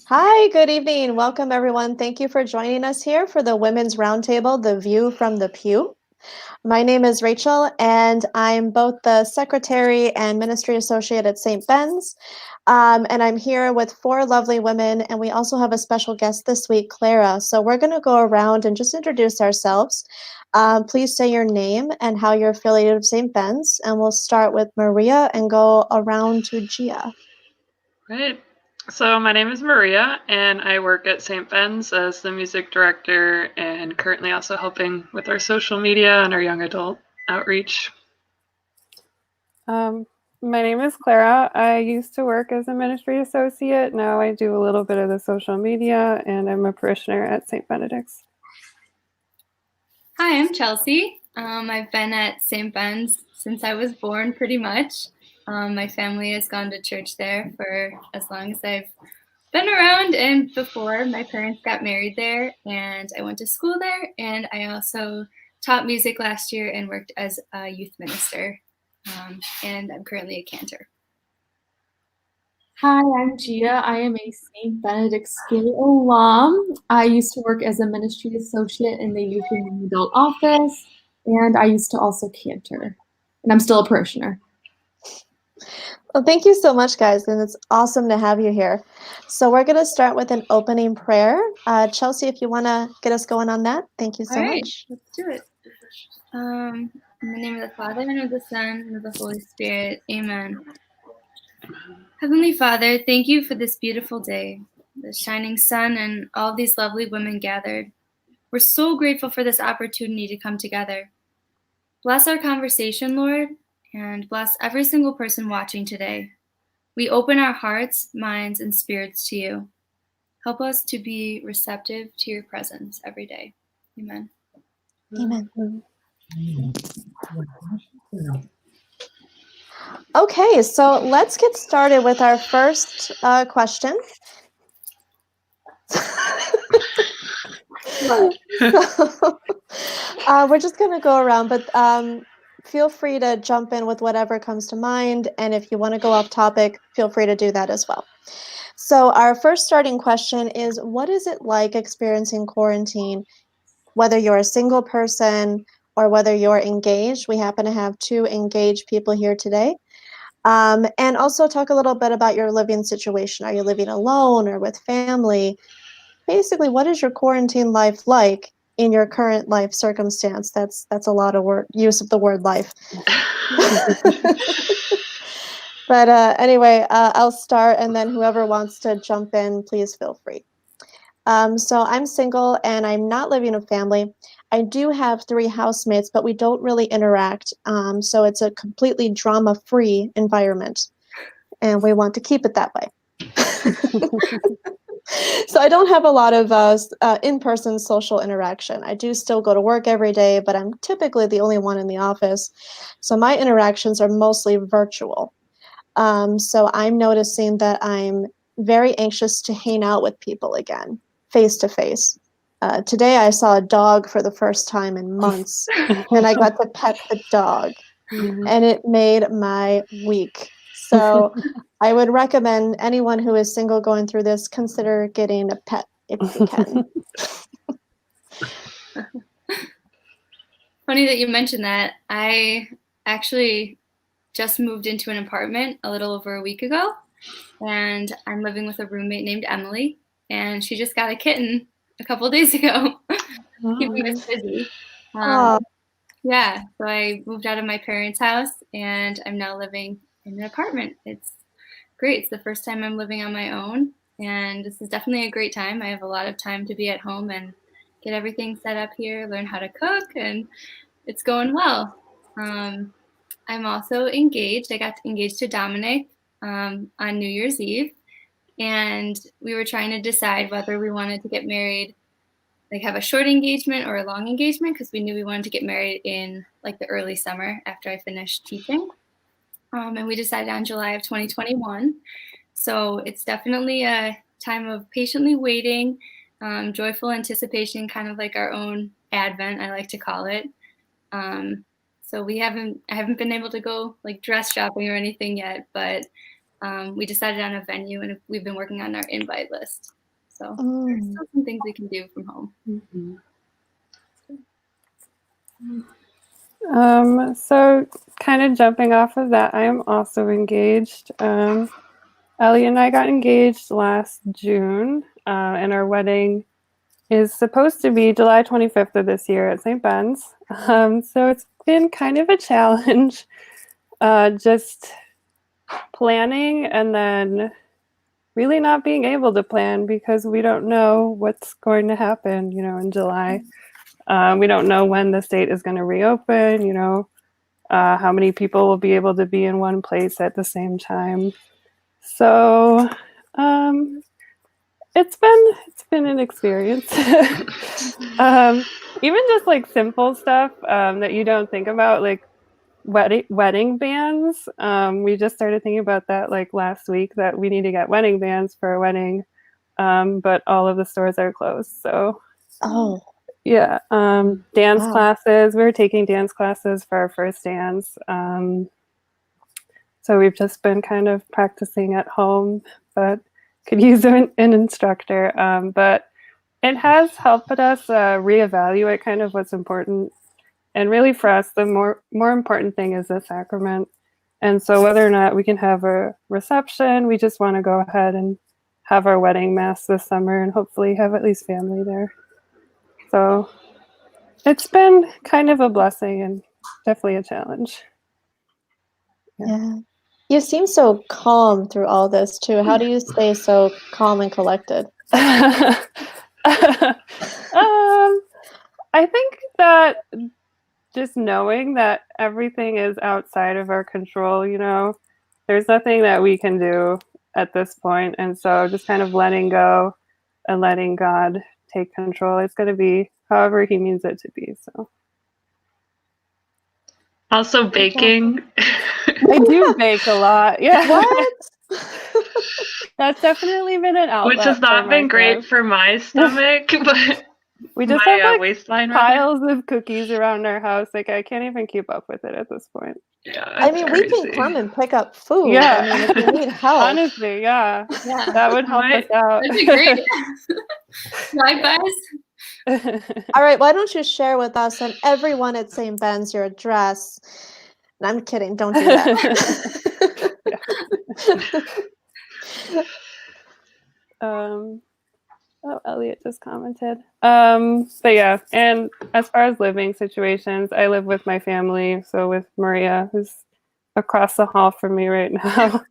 Hi, good evening. Welcome, everyone. Thank you for joining us here for the Women's Roundtable, The View from the Pew. My name is Rachel, and I'm both the Secretary and Ministry Associate at St. Ben's. And I'm here with four lovely women, and we also have a special guest this week, Klara. So we're going to go around and just introduce ourselves. Please say your name and how you're affiliated with St. Ben's, and we'll start with Maria and go around to Gia. Right. So my name is Maria, and I work at St. Ben's as the music director and currently also helping with our social media and our young adult outreach. My name is Klara. I used to work as a ministry associate. Now I do a little bit of the social media, and I'm a parishioner at St. Benedict's. Hi, I'm Chelsea. I've been at St. Ben's since I was born, pretty much. My family has gone to church there for as long as I've been around, and before my parents got married there, and I went to school there, and I also taught music last year and worked as a youth minister, and I'm currently a cantor. Hi, I'm Gia. I am a St. Benedict School alum. I used to work as a ministry associate in the youth and young adult office, and I used to also cantor. And I'm still a parishioner. Well, thank you so much, guys, and it's awesome to have you here. So we're going to start with an opening prayer. Chelsea, if you want to get us going on that, thank you so much. Let's do it. In the name of the Father, and of the Son, and of the Holy Spirit. Amen. Heavenly Father, thank you for this beautiful day, the shining sun, and all these lovely women gathered. We're so grateful for this opportunity to come together. Bless our conversation, Lord, and bless every single person watching today. We open our hearts, minds, and spirits to you. Help us to be receptive to your presence every day. Amen. Amen. Okay, so let's get started with our first question. We're just going to go around, but feel free to jump in with whatever comes to mind. And if you want to go off topic, feel free to do that as well. So our first starting question is, what is it like experiencing quarantine, whether you're a single person or whether you're engaged? We happen to have two engaged people here today. And also talk a little bit about your living situation. Are you living alone or with family? Basically, what is your quarantine life like in your current life circumstance? That's a lot of use of the word life. But anyway, I'll start, and then whoever wants to jump in, please feel free. So I'm single, and I'm not living with family. I do have 3 housemates, but we don't really interact. So it's a completely drama-free environment, and we want to keep it that way. So I don't have a lot of in-person social interaction. I do still go to work every day, but I'm typically the only one in the office. So my interactions are mostly virtual. So I'm noticing that I'm very anxious to hang out with people again, face to face. Today I saw a dog for the first time in months, and I got to pet the dog, and it made my week. So I would recommend anyone who is single going through this, consider getting a pet if you can. Funny that you mentioned that. I actually just moved into an apartment a little over a week ago, and I'm living with a roommate named Emily, and she just got a kitten a couple days ago, keeping us busy. Yeah, so I moved out of my parents' house, and I'm now living in an apartment. It's great. It's the first time I'm living on my own, and this is definitely a great time. I have a lot of time to be at home and get everything set up here, learn how to cook, and it's going well. I'm also engaged. I got engaged to Dominic on New Year's Eve, and we were trying to decide whether we wanted to get married, like have a short engagement or a long engagement, because we knew we wanted to get married in like the early summer after I finished teaching. And we decided on July of 2021. So it's definitely a time of patiently waiting, joyful anticipation, kind of like our own Advent, I like to call it. So I haven't been able to go like dress shopping or anything yet, but we decided on a venue, and we've been working on our invite list. So there's still some things we can do from home. So kind of jumping off of that, I am also engaged. Ellie and I got engaged last June, and our wedding is supposed to be July 25th of this year at St. Ben's. So it's been kind of a challenge, just planning and then really not being able to plan because we don't know what's going to happen, in July. We don't know when the state is going to reopen, how many people will be able to be in one place at the same time. So it's been an experience. Even just like simple stuff that you don't think about, like wedding bands. We just started thinking about that like last week, that we need to get wedding bands for a wedding, but all of the stores are closed. So yeah, dance classes. We were taking dance classes for our first dance. So we've just been kind of practicing at home, but could use an instructor. But it has helped us reevaluate kind of what's important. And really for us, the more important thing is the sacrament. And so whether or not we can have a reception, we just want to go ahead and have our wedding mass this summer and hopefully have at least family there. So it's been kind of a blessing and definitely a challenge. Yeah. You seem so calm through all this too. How do you stay so calm and collected? I think that just knowing that everything is outside of our control, there's nothing that we can do at this point. And so just kind of letting go and letting God take control. It's going to be however he means it to be. So also baking. I do bake a lot. Yeah. What? That's definitely been an outlet. Which has not been great for my stomach, but we just my have like waistline piles of cookies around our house. Like I can't even keep up with it at this point. Yeah, I mean, we can come and pick up food. Yeah. I mean, if you need help. Honestly, yeah. That would help us out. That'd be great. Right, guys? All right, why don't you share with us and everyone at St. Ben's your address? And I'm kidding, don't do that. Elliot just commented. But yeah, and as far as living situations, I live with my family, so with Maria, who's across the hall from me right now.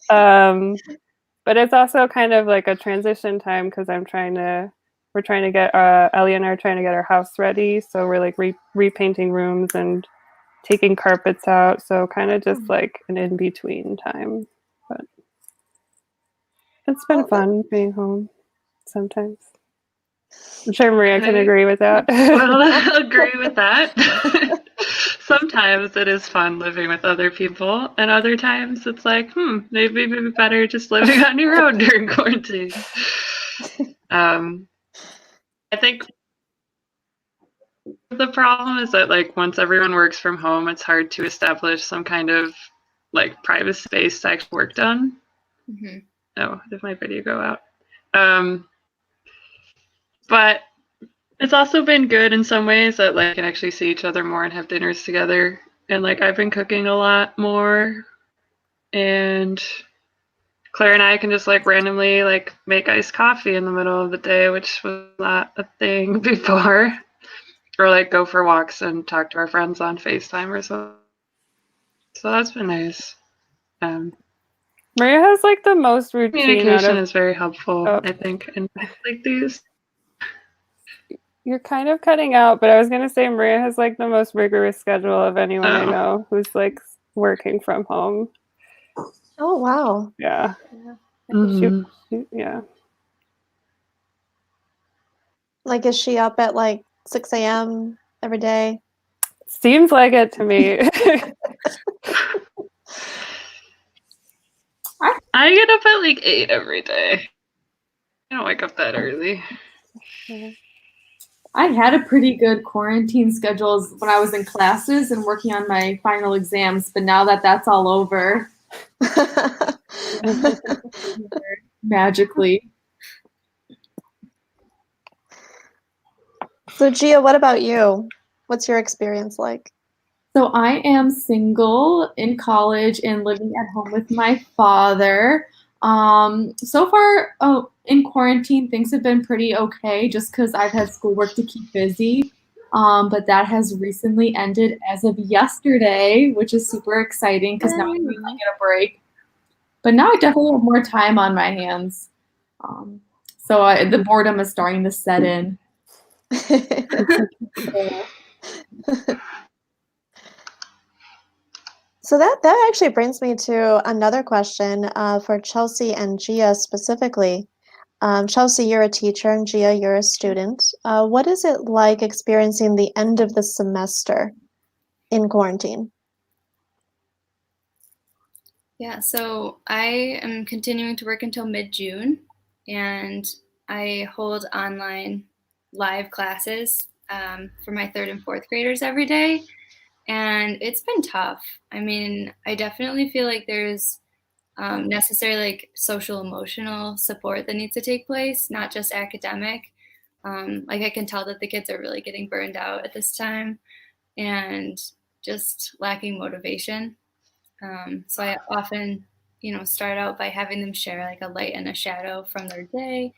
But it's also kind of like a transition time because we're trying to get Ellie and I are trying to get our house ready, so we're like repainting rooms and taking carpets out, so kind of just like an in-between time. But it's been fun being home sometimes. I'm sure Maria can agree with that. Well, I'll agree with that. Sometimes it is fun living with other people, and other times it's like, maybe it'd be better just living on your own during quarantine. I think the problem is that like once everyone works from home, it's hard to establish some kind of like private space to actually work done. Oh, did my video go out? But it's also been good in some ways that like can actually see each other more and have dinners together. And like I've been cooking a lot more, and Klara and I can just like randomly like make iced coffee in the middle of the day, which was not a thing before. Or like go for walks and talk to our friends on FaceTime or so. So that's been nice. Maria has like the most routine. Communication is very helpful, I think, in like these. You're kind of cutting out, but I was gonna say Maria has like the most rigorous schedule of anyone I know who's like working from home. Oh wow! Yeah. Yeah. Like, is she up at like 6 a.m. every day? Seems like it to me. I get up at like 8 every day. I don't wake up that early. I had a pretty good quarantine schedule when I was in classes and working on my final exams, but now that that's all over, magically. So Gia, what about you? What's your experience like? So I am single in college and living at home with my father. So far, in quarantine, things have been pretty okay just because I've had schoolwork to keep busy. But that has recently ended as of yesterday, which is super exciting because now I can get a break. But now I definitely have more time on my hands. The boredom is starting to set in. So that actually brings me to another question for Chelsea and Gia specifically. Chelsea, you're a teacher, and Gia, you're a student. What is it like experiencing the end of the semester in quarantine? Yeah, so I am continuing to work until mid-June, and I hold online live classes for my third and fourth graders every day, and it's been tough. I mean, I definitely feel like there's necessary like social emotional support that needs to take place, not just academic. Like I can tell that the kids are really getting burned out at this time and just lacking motivation. So I often, start out by having them share like a light and a shadow from their day,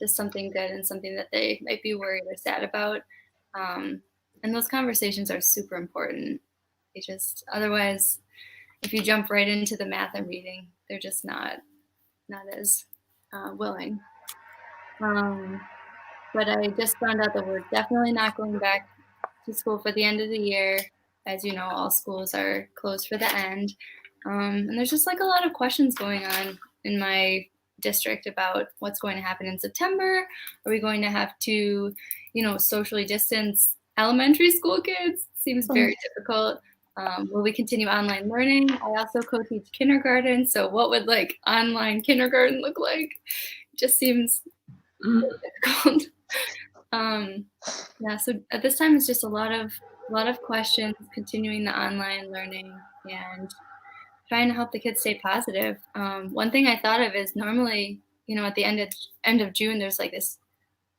just something good and something that they might be worried or sad about. And those conversations are super important. They just otherwise, if you jump right into the math and reading, they're just not as willing. But I just found out that we're definitely not going back to school for the end of the year. As you know, all schools are closed for the end. And there's just like a lot of questions going on in my district about what's going to happen in September. Are we going to have to, socially distance elementary school kids? Seems very difficult. Will we continue online learning? I also co-teach kindergarten. So what would like online kindergarten look like? It just seems really difficult. Yeah, so at this time it's just a lot of questions, continuing the online learning and trying to help the kids stay positive. One thing I thought of is normally, at the end of June, there's like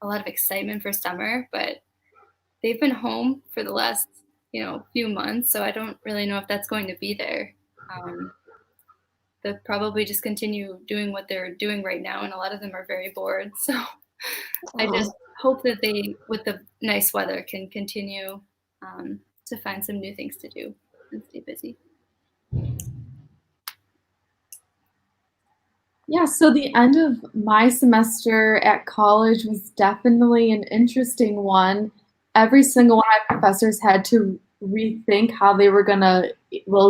a lot of excitement for summer, but they've been home for the last, few months, so I don't really know if that's going to be there. They'll probably just continue doing what they're doing right now, and a lot of them are very bored. So I just hope that they, with the nice weather, can continue to find some new things to do and stay busy. Yeah, so the end of my semester at college was definitely an interesting one. Every single one of my professors had to rethink how they were going to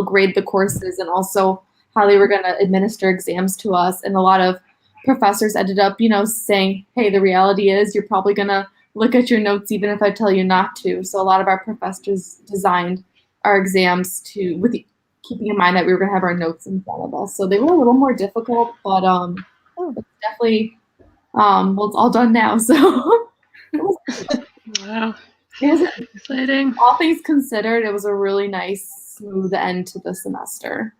grade the courses and also how they were going to administer exams to us. And a lot of professors ended up, saying, hey, the reality is you're probably going to look at your notes even if I tell you not to. So a lot of our professors designed our exams with keeping in mind that we were going to have our notes in front of us. So they were a little more difficult, but it's definitely, well, it's all done now. So Wow. it was Exciting. all things considered, it was a really nice, smooth end to the semester.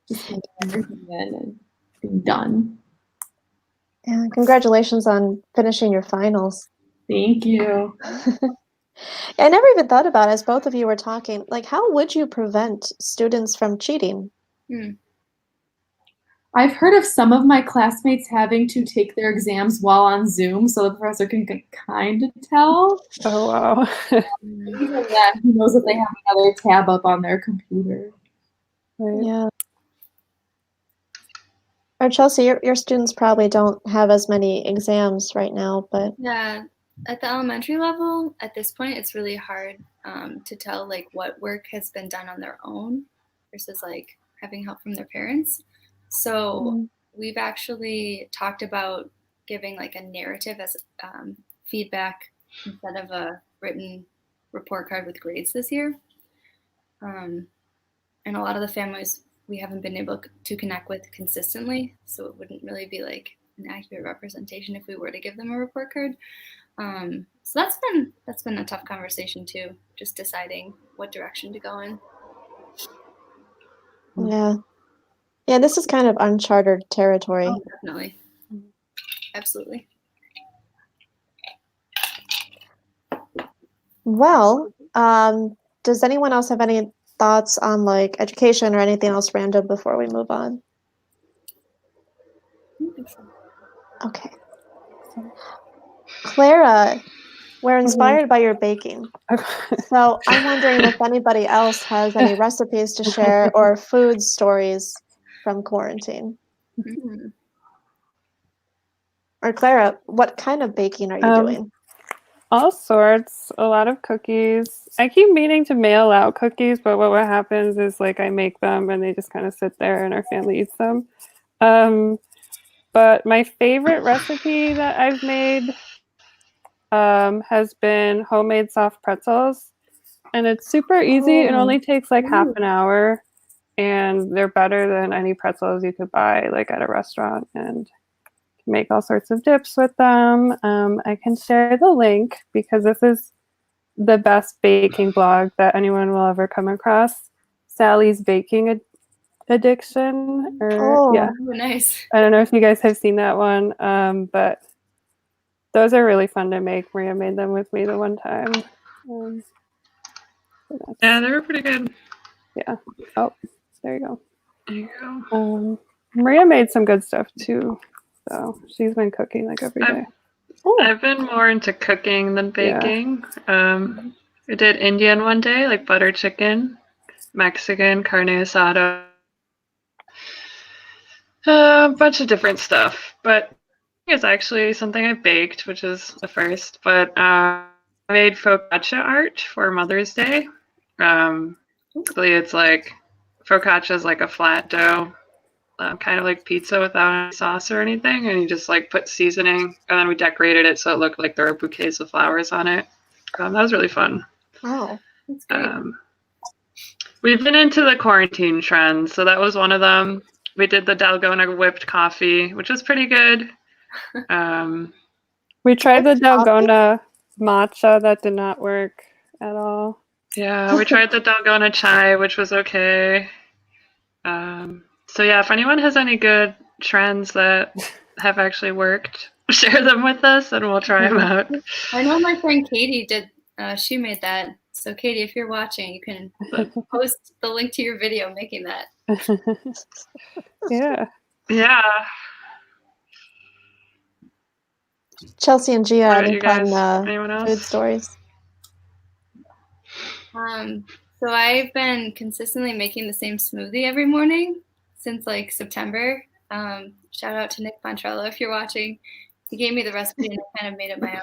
Just getting everything in and being done. Yeah, congratulations on finishing your finals. Thank you. I never even thought about, as both of you were talking, like how would you prevent students from cheating? I've heard of some of my classmates having to take their exams while on Zoom so the professor can kind of tell. Oh, wow. Even that, who knows if they have another tab up on their computer. Right. Yeah. Or Chelsea, your students probably don't have as many exams right now, but Yeah, at the elementary level, at this point, it's really hard to tell like what work has been done on their own versus like having help from their parents. So we've actually talked about giving like a narrative as feedback instead of a written report card with grades this year. And a lot of the families we haven't been able to connect with consistently, so it wouldn't really be like an accurate representation if we were to give them a report card. So that's been a tough conversation too, just deciding what direction to go in. yeah, this is kind of uncharted territory. Oh, definitely, absolutely. Well, does anyone else have any thoughts on like education or anything else random before we move on? I don't think so. Okay. Clara, we're Mm-hmm. inspired by your baking. So I'm wondering if anybody else has any recipes to share or food stories from quarantine. Mm. Or Clara, what kind of baking are you doing? All sorts, a lot of cookies. I keep meaning to mail out cookies, but what happens is like I make them and they just kind of sit there and our family eats them. But my favorite recipe that I've made has been homemade soft pretzels. And it's super easy. It only takes like half an hour. And they're better than any pretzels you could buy like at a restaurant. And make all sorts of dips with them. I can share the link because this is the best baking blog that anyone will ever come across. Sally's Baking Addiction. Yeah. Oh, nice. I don't know if you guys have seen that one, but those are really fun to make. Maria made them with me the one time. Yeah, they were pretty good. Yeah. Oh, there you go. There you go. Maria made some good stuff too. So she's been cooking like every day. I've been more into cooking than baking. I did Indian one day, like butter chicken, Mexican, carne asada, a bunch of different stuff. But it's actually something I baked, which is the first. But I made focaccia art for Mother's Day. Basically, it's like focaccia is like a flat dough, kind of like pizza without any sauce or anything, and you just like put seasoning, and then we decorated it so it looked like there were bouquets of flowers on it. That was really fun. Wow, that's great. We've been into the quarantine trends, so that was one of them. We did the Dalgona whipped coffee, which was pretty good. We tried the Dalgona matcha. That did not work at all. Yeah, we tried the Dalgona chai, which was okay. So yeah, if anyone has any good trends that have actually worked, share them with us and we'll try them out. I know my friend Katie did. She made that. So Katie, if you're watching, you can post the link to your video making that. Yeah. Yeah. Chelsea and Gia, What about any you guys? fun Anyone else? food stories? So I've been consistently making the same smoothie every morning since like September. Shout out to Nick Pontrello if you're watching. He gave me the recipe and I kind of made it my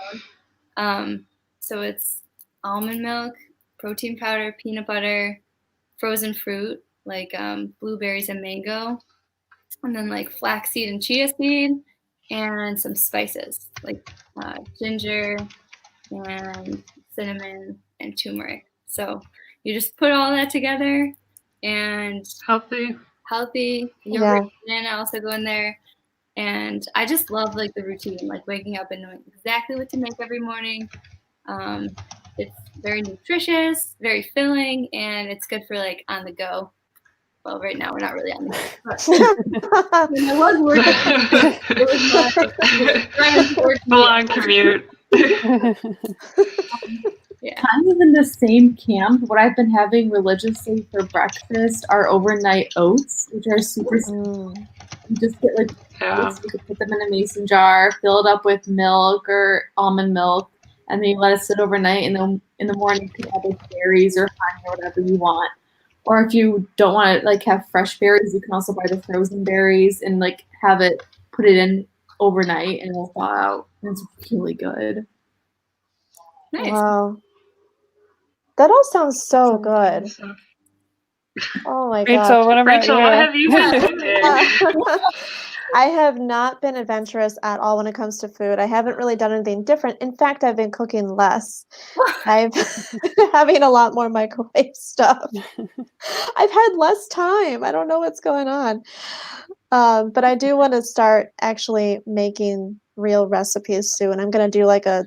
own. So it's almond milk, protein powder, peanut butter, frozen fruit like blueberries and mango, and then like flaxseed and chia seed, and some spices like ginger and cinnamon and turmeric. So you just put all that together and Healthy. Yogurt and I also go in there. And I just love like the routine, like waking up and knowing exactly what to make every morning. It's very nutritious, very filling, and it's good for like on the go. Well, right now we're not really on the go. But when I was working, it was my long commute. Yeah. Kind of in the same camp. What I've been having religiously for breakfast are overnight oats, which are super simple. You just get like oats, you can put them in a mason jar, fill it up with milk or almond milk, and then you let it sit overnight. And then in the morning you can add like berries or honey or whatever you want. Or if you don't want to like have fresh berries, you can also buy the frozen berries and like have it, put it in overnight, and it'll thaw out. And it's really good. Nice. Wow. That all sounds so good. Oh my gosh. Rachel, what about Rachel, you? what have you been doing? I have not been adventurous at all when it comes to food. I haven't really done anything different. In fact, I've been cooking less. I've been having a lot more microwave stuff. I've had less time. I don't know what's going on. But I do want to start actually making real recipes soon. I'm going to do like a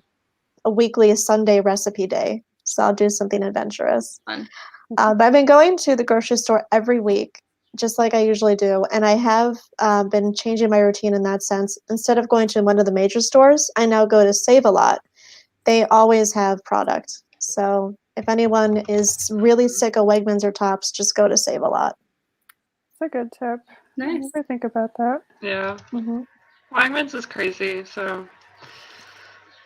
weekly Sunday recipe day. So I'll do something adventurous. Fun. But I've been going to the grocery store every week, just like I usually do. And I have been changing my routine in that sense. Instead of going to one of the major stores, I now go to Save-A-Lot. They always have product. So if anyone is really sick of Wegmans or Tops, just go to Save-A-Lot. It's a good tip. I Nice. never think about that. Yeah. Mm-hmm. Wegmans is crazy, so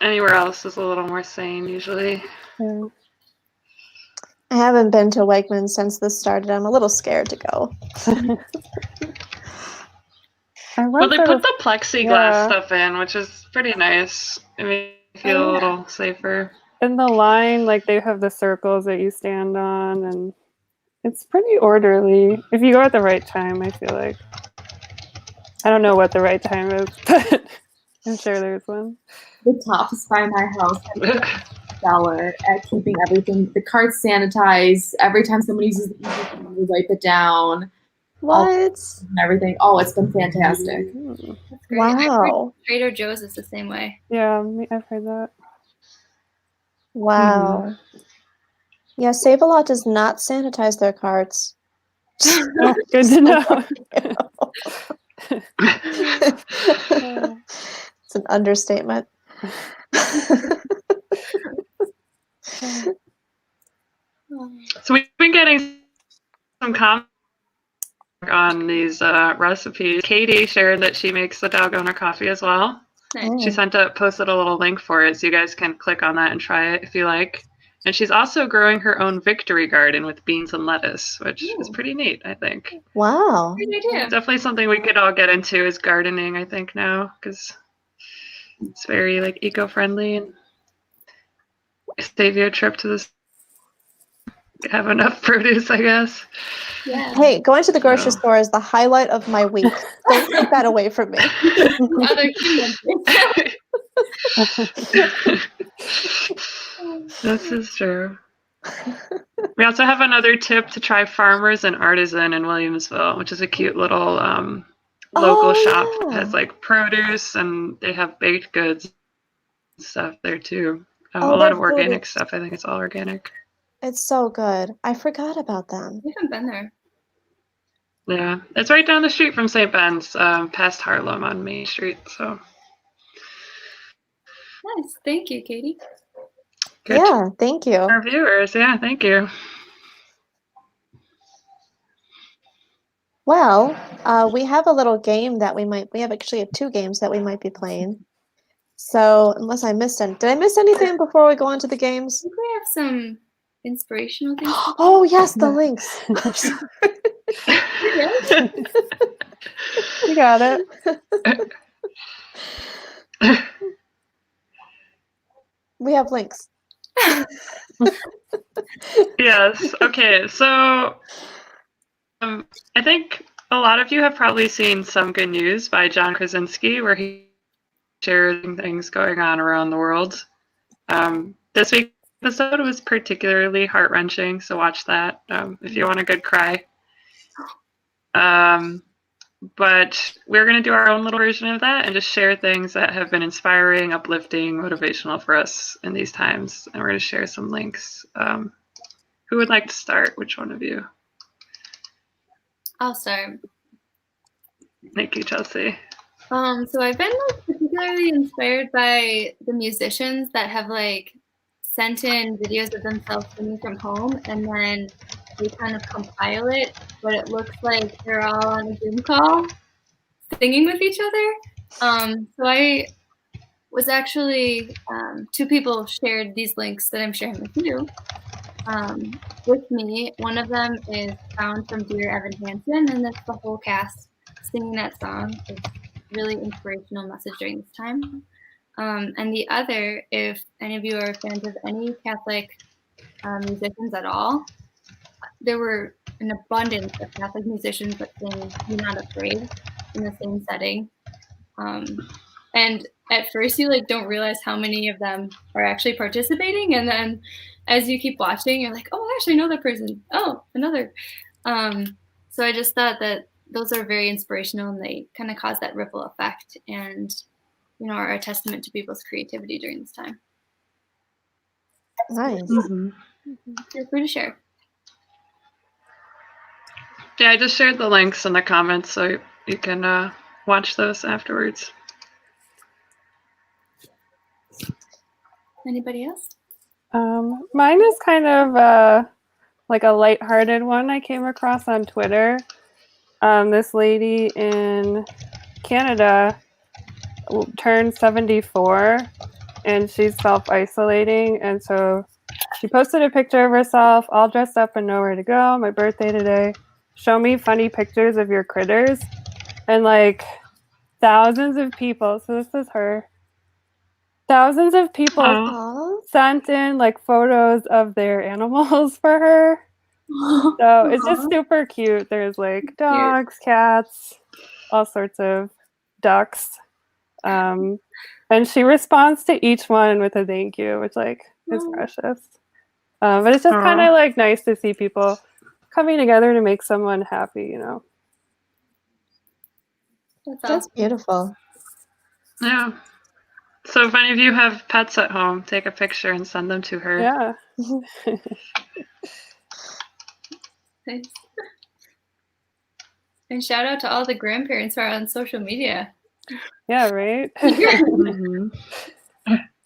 anywhere else is a little more sane usually. Yeah. I haven't been to Wegmans since this started. I'm a little scared to go. I Well, went they for put the plexiglass yeah. stuff in, which is pretty nice. It makes you feel a little safer. in the line, like they have the circles that you stand on, and it's pretty orderly. If you go at the right time, I feel like. I don't know what the right time is, but I'm sure there's one. The Tops by my house stellar at keeping everything, the carts sanitized. Every time someone uses the easy thing, we wipe it down. What? And everything. Oh, it's been fantastic. That's great. I've heard Wow. Trader Joe's is the same way. Yeah, I've heard that. Wow. Yeah, Save-A-Lot does not sanitize their carts. Oh, good to know. It's an understatement. So we've been getting some comments on these recipes. Katie shared that she makes the Dalgona coffee as well. Nice. She posted a little link for it, so you guys can click on that and try it if you like. And she's also growing her own victory garden with beans and lettuce, which is pretty neat, I think. Wow. Great idea. Definitely something we could all get into is gardening, I think, now, because it's very like eco-friendly and save you a trip to the have enough produce, I guess. Yeah. Hey, going to the grocery So. store is the highlight of my week. Don't take that away from me. Other humans. This is true. We also have another tip to try Farmers and Artisan in Williamsville, which is a cute little local shop that has like produce, and they have baked goods and stuff there too. A lot their of organic food stuff. I think it's all organic. It's so good. I forgot about them. We haven't been there. Yeah, it's right down the street from St. Ben's, past Harlem on Main Street. So Nice. Thank you, Katie. good. Yeah, thank you. Our viewers, yeah, thank you. Well, we have a little game that we have actually 2 games that we might be playing. So, unless I missed any. Did I miss anything before we go on to the games? I think we have some inspirational things. Oh, yes, the links. I'm sorry. You got it. We have links. Yes. Okay. So I think a lot of you have probably seen Some Good News by John Krasinski, where he shares things going on around the world. This week's episode was particularly heart-wrenching, so watch that if you want a good cry. But we're going to do our own little version of that and just share things that have been inspiring, uplifting, motivational for us in these times. And we're going to share some links. Who would like to start? Which one of you? I'll start. Thank you, Chelsea. So I've been particularly inspired by the musicians that have sent in videos of themselves singing from home, and then they kind of compile it, but it looks like they're all on a Zoom call singing with each other. So I was actually, 2 people shared these links that I'm sharing with you with me. One of them is Found from Dear Evan Hansen, and that's the whole cast singing that song. It's really inspirational message during this time. And the other, if any of you are fans of any Catholic musicians at all, there were an abundance of Catholic musicians that sing Be Not Afraid in the same setting. And at first you don't realize how many of them are actually participating, and then as you keep watching, you're like, oh my gosh, I know that person. Oh, another. So I just thought that those are very inspirational, and they kind of cause that ripple effect, and are a testament to people's creativity during this time. Nice. Mm-hmm. Feel free to share. Yeah, I just shared the links in the comments, so you can watch those afterwards. Anybody else? Mine is kind of like a lighthearted one I came across on Twitter. This lady in Canada turned 74 and she's self-isolating, and so she posted a picture of herself all dressed up and nowhere to go. My birthday today. Show me funny pictures of your critters. And like thousands of people, so this is her. Thousands of people Oh, Aw. sent in like photos of their animals for her. So it's just super cute. There's like dogs, cats, all sorts of ducks. And she responds to each one with a thank you, which like is precious. But it's just kind of like nice to see people coming together to make someone happy, you know. That's That's awesome. beautiful. yeah. So if any of you have pets at home, take a picture and send them to her. Yeah. Nice. And shout out to all the grandparents who are on social media. Yeah, right? Mhm.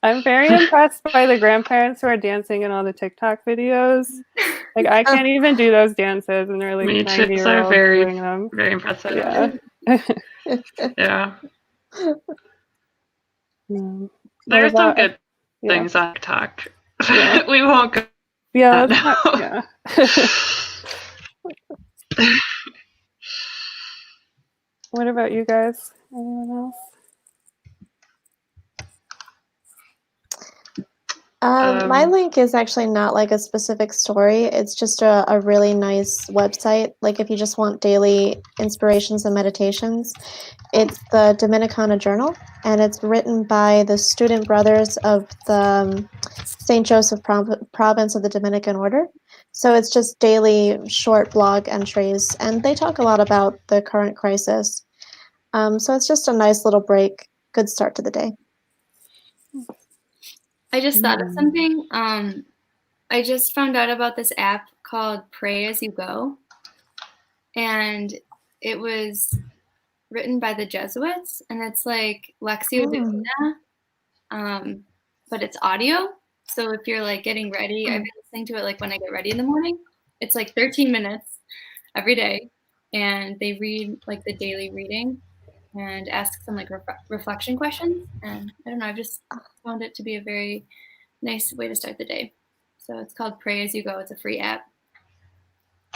I'm very impressed by the grandparents who are dancing in all the TikTok videos. Like I can't even do those dances, and they're like Me too. 90-year-olds Very, doing them. very impressive. Yeah. Yeah. What There's some about good yeah. things on TikTok. Yeah. We won't go Yeah, that that's not, now. yeah. What about you guys? Anyone else? My link is actually not like a specific story. It's just a really nice website. Like if you just want daily inspirations and meditations, it's the Dominicana Journal, and it's written by the student brothers of the St. Joseph province of the Dominican Order. So it's just daily short blog entries, and they talk a lot about the current crisis. So it's just a nice little break. Good start to the day. I just thought of something. I just found out about this app called Pray As You Go. And it was written by the Jesuits, and it's like Lectio Divina, but it's audio. So if you're like getting ready, I've been listening to it like when I get ready in the morning. It's like 13 minutes every day, and they read like the daily reading and ask some like reflection questions. And I don't know, I've just found it to be a very nice way to start the day. So it's called Pray As You Go. It's a free app.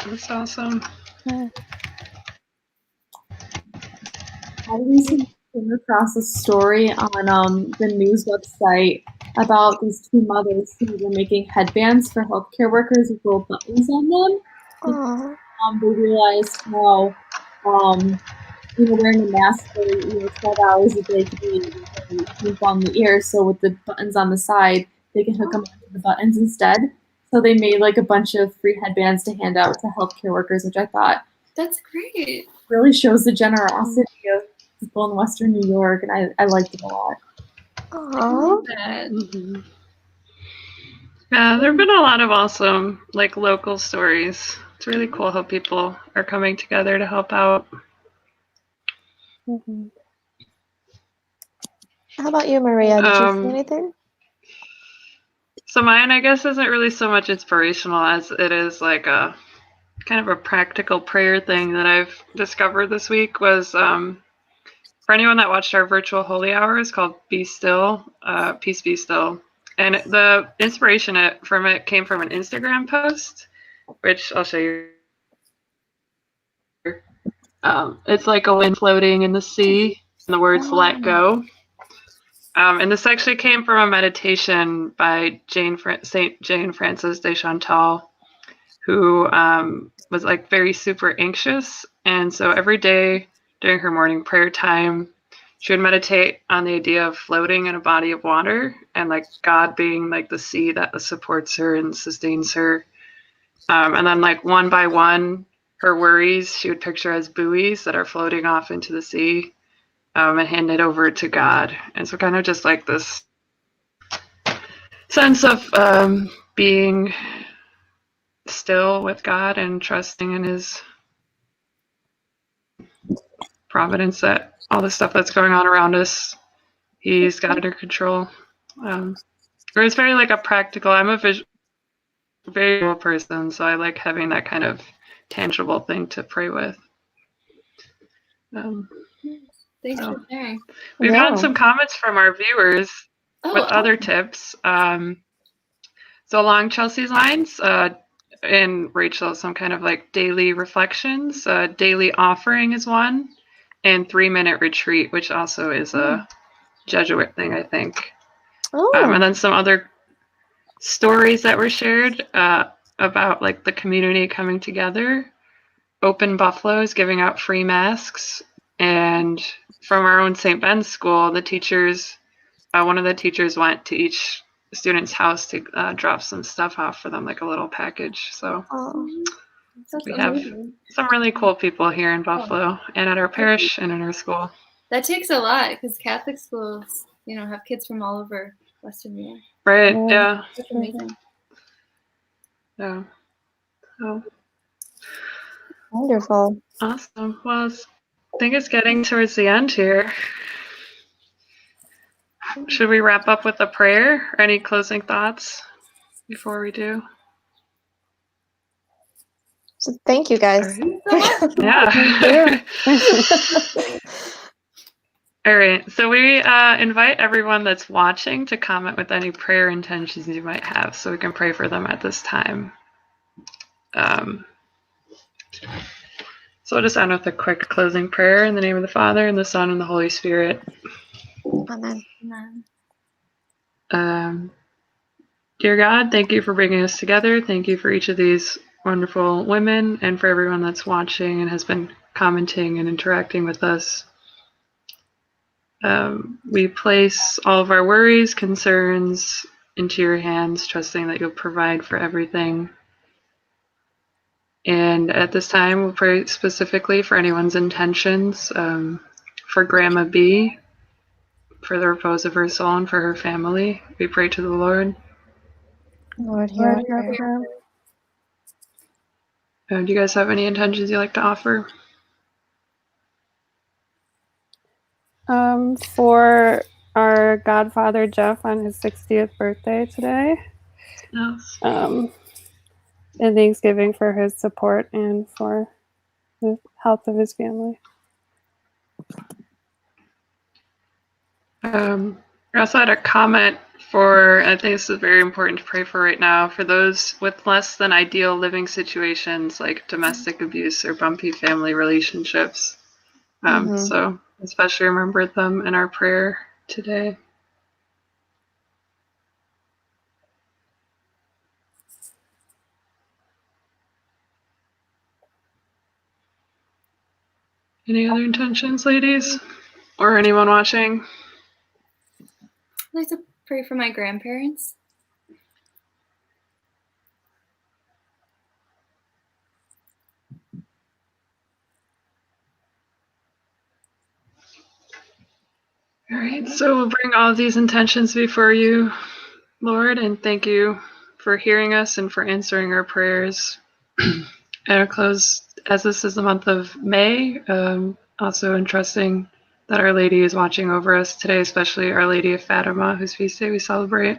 That's awesome. I recently came across a story on the news website about these two mothers who were making headbands for healthcare workers with little buttons on them. Aww. They realized how, wearing a mask for 12 hours a day can be painful on the ear. So with the buttons on the side, they can hook them onto the buttons instead. So they made like a bunch of free headbands to hand out to healthcare workers, which I thought That's great. really shows the generosity of people in Western New York, and I liked it a lot. Aww. Mm-hmm. Yeah, there have been a lot of awesome like local stories. It's really cool how people are coming together to help out. Mm-hmm. How about you, Maria? Did you see anything? So mine, I guess, isn't really so much inspirational as it is like a kind of a practical prayer thing that I've discovered this week was for anyone that watched our virtual holy hours called Be Still, Peace Be Still. And the inspiration from it came from an Instagram post, which I'll show you. It's like a wind floating in the sea, and the words "let go." And this actually came from a meditation by Saint Jane Frances de Chantal, who was like very super anxious, and so every day during her morning prayer time, she would meditate on the idea of floating in a body of water and like God being like the sea that supports her and sustains her. And then like one by one, her worries she would picture as buoys that are floating off into the sea, and hand it over to God. And so kind of just like this sense of being still with God and trusting in his providence that all the stuff that's going on around us, he's got under control. It was very like a practical. I'm a visual person, so I like having that kind of tangible thing to pray with. Thanks So. for sharing. We've Yeah. gotten some comments from our viewers with other tips. So along Chelsea's lines, and Rachel, some kind of like daily reflections. Daily offering is one, and 3-minute retreat, which also is a Jesuit thing, I think. And then some other stories that were shared about like the community coming together. Open Buffaloes giving out free masks, and from our own St. Ben's school, the teachers, one of the teachers went to each student's house to drop some stuff off for them, like a little package. So we have some really cool people here in Buffalo and at our parish and in our school. That takes a lot because Catholic schools, have kids from all over Western New York. Right, yeah. That's amazing. Yeah. So. Wonderful. Awesome. Well, I think it's getting towards the end here. Should we wrap up with a prayer or any closing thoughts before we do? So thank you, guys. Right. Yeah. All right. So we invite everyone that's watching to comment with any prayer intentions you might have so we can pray for them at this time. So I'll just end with a quick closing prayer in the name of the Father, and the Son, and the Holy Spirit. Amen. Dear God, thank you for bringing us together. Thank you for each of these wonderful women and for everyone that's watching and has been commenting and interacting with us. We place all of our worries, concerns into your hands, trusting that you'll provide for everything. And at this time, we'll pray specifically for anyone's intentions, for Grandma B, for the repose of her soul and for her family. We pray to the Lord. Lord, hear our prayer. Do you guys have any intentions you'd like to offer? For our godfather Jeff on his 60th birthday today. Yes. And Thanksgiving for his support and for the health of his family. We also had a comment for, I think this is very important to pray for right now, for those with less than ideal living situations like domestic abuse or bumpy family relationships. So especially remember them in our prayer today. Any other intentions, ladies? Or anyone watching? I'd like to pray for my grandparents. All right, so we'll bring all of these intentions before you, Lord, and thank you for hearing us and for answering our prayers. And I'll close, as this is the month of May, also entrusting that Our Lady is watching over us today, especially Our Lady of Fatima, whose feast day we celebrate.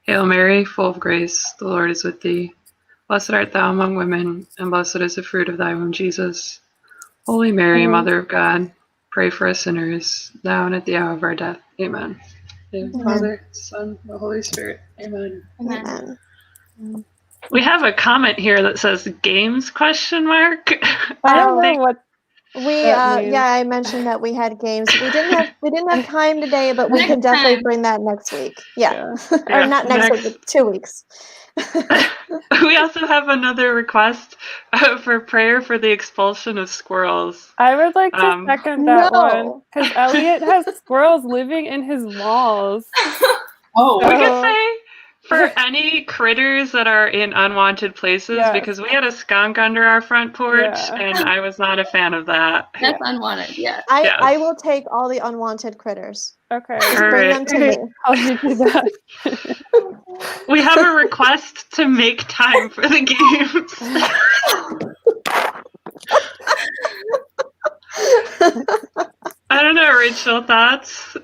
Hail Mary, full of grace, the Lord is with thee. Blessed art thou among women, and blessed is the fruit of thy womb, Jesus. Holy Mary, Mother of God, pray for us sinners, now and at the hour of our death. Amen. In the Father, Son, the Holy Spirit. Amen. Amen. We have a comment here that says games ? I don't know what I mentioned that we had games. We didn't have time today, but we can definitely bring that next week. Yeah. Or not next week, but 2 weeks. We also have another request for prayer for the expulsion of squirrels. I would like to second that one because Elliot has squirrels living in his walls. We could say for any critters that are in unwanted places, because we had a skunk under our front porch, and I was not a fan of that. That's unwanted, yeah. I will take all the unwanted critters. Okay. Just bring them to me. I'll do that. We have a request to make time for the games. I don't know, Rachel, thoughts?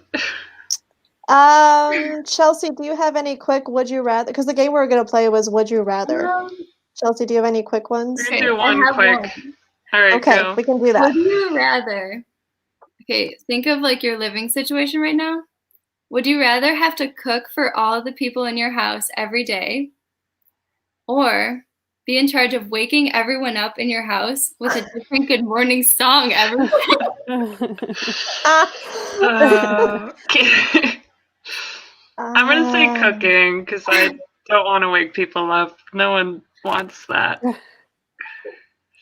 Chelsea, do you have any quick would you rather? Because the game we were going to play was would you rather. Chelsea, do you have any quick ones? We can Okay, do I one have quick. one. All right, Okay, go. we can do that. Would you rather? Okay, think of like your living situation right now. Would you rather have to cook for all the people in your house every day, or be in charge of waking everyone up in your house with a different good morning song every day? Okay. I'm gonna say cooking because I don't want to wake people up. No one wants that.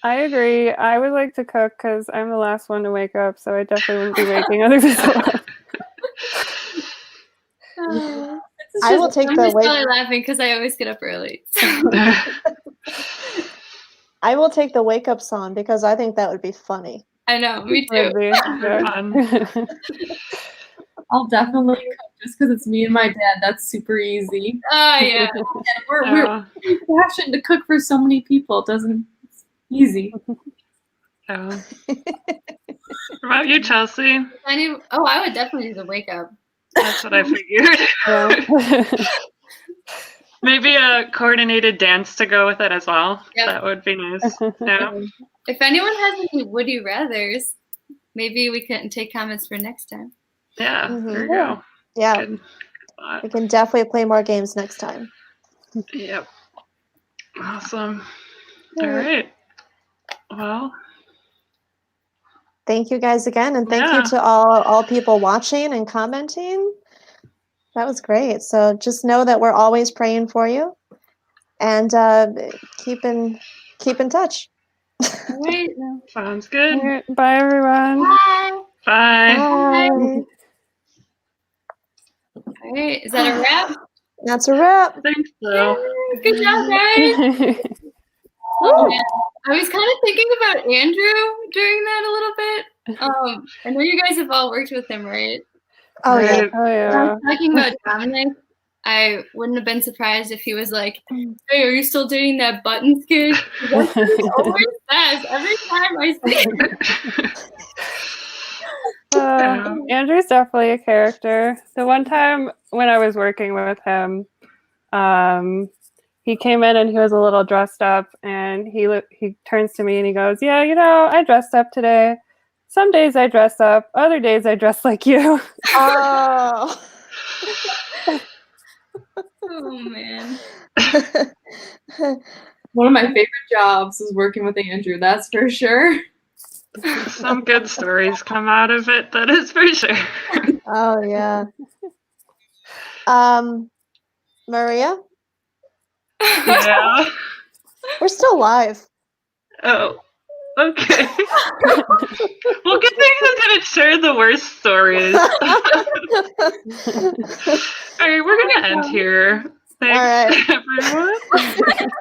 I agree. I would like to cook because I'm the last one to wake up, so I definitely wouldn't be waking other people up. I will take I'm the just wake. probably laughing because I always get up early. I will take the wake up song because I think that would be funny. I know, me too. Would be, yeah. Fun. I'll definitely cook just because it's me and my dad. That's super easy. Oh yeah. And we're passionate to cook for so many people. It's easy. Yeah. What about you, Chelsea? I would definitely do the wake up. That's what I figured. Yeah. Maybe a coordinated dance to go with it as well. Yep. That would be nice. Yeah. If anyone has any would you rathers, maybe we can take comments for next time. Yeah. Mhm. There you go. Yeah, Good thought. we can definitely play more games next time. Yep. Awesome. All right. Well, Thank you guys again, and thank you Yeah. to all people watching and commenting. That was great. So just know that we're always praying for you, and keep in touch. All right. sounds good. All right, bye, everyone. Bye. Bye. Bye. All right. Is that a wrap? That's a wrap. I think so. Good job, guys. Oh, man. I was kind of thinking about Andrew during that a little bit. I know you guys have all worked with him, right? Oh yeah. Right. Oh, When I yeah. was talking about Dominic, I wouldn't have been surprised if he was like, "Hey, are you still dating that Buttons kid?" That's what he always says every time I see him. Andrew's definitely a character. The one time when I was working with him, he came in and he was a little dressed up, and he turns to me and he goes, "Yeah, I dressed up today. Some days I dress up, other days I dress like you." Oh. Oh man. One of my favorite jobs is working with Andrew, that's for sure. Some good stories come out of it, that is for sure. Oh yeah. Maria, Yeah. we're still live. Oh. Okay. Well, good thing I'm gonna share the worst stories. All right, we're gonna end here. Thanks, All right. everyone.